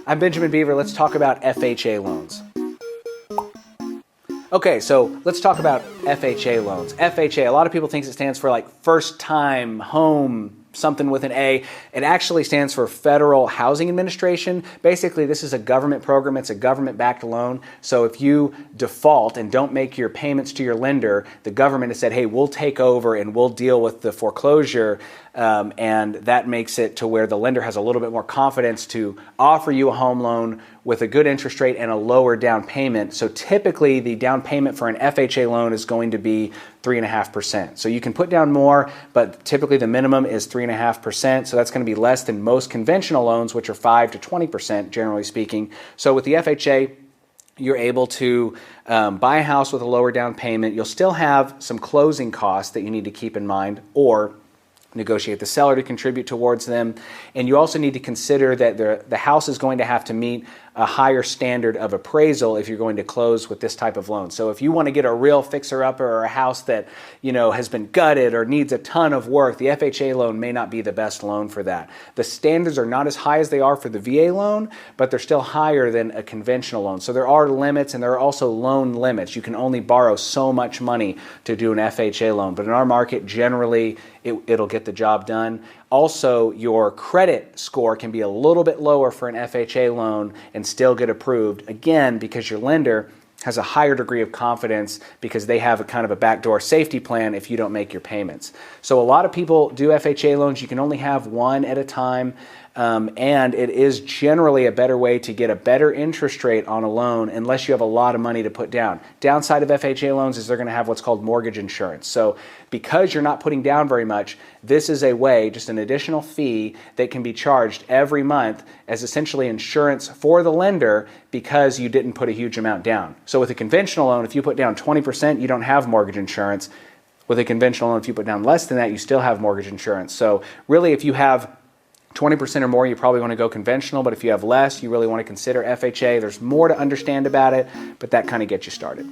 I'm Benjamin Beaver. Let's talk about FHA loans. Okay, so let's talk about FHA loans. FHA, a lot of people think it stands for like first time home, something with an A. It actually stands for Federal Housing Administration. Basically, this is a government program. It's a government-backed loan. So if you default and don't make your payments to your lender, the government has said, hey, we'll take over and we'll deal with the foreclosure. And that makes it to where the lender has a little bit more confidence to offer you a home loan with a good interest rate and a lower down payment. So typically the down payment for an FHA loan is going to be 3.5%. So you can put down more, but typically the minimum is 3.5%. So that's going to be less than most conventional loans, which are 5 to 20%, generally speaking. So with the FHA, you're able to buy a house with a lower down payment. You'll still have some closing costs that you need to keep in mind, or negotiate the seller to contribute towards them. And you also need to consider that the house is going to have to meet a higher standard of appraisal if you're going to close with this type of loan. So if you want to get a real fixer-upper or a house that, you know, has been gutted or needs a ton of work, the FHA loan may not be the best loan for that. The standards are not as high as they are for the VA loan, but they're still higher than a conventional loan. So there are limits, and there are also loan limits. You can only borrow so much money to do an FHA loan, but in our market, generally, it'll get the job done. Also, your credit score can be a little bit lower for an FHA loan and still get approved, again, because your lender has a higher degree of confidence because they have a kind of a backdoor safety plan if you don't make your payments. So a lot of people do FHA loans. You can only have one at a time. And it is generally a better way to get a better interest rate on a loan unless you have a lot of money to put down. Downside of FHA loans is they're going to have what's called mortgage insurance. So because you're not putting down very much, this is a way, just an additional fee that can be charged every month as essentially insurance for the lender because you didn't put a huge amount down. So with a conventional loan, if you put down 20%, you don't have mortgage insurance. With a conventional loan, if you put down less than that, you still have mortgage insurance. So really, if you have 20% or more, you probably want to go conventional, but if you have less, you really want to consider FHA. There's more to understand about it, but that kind of gets you started.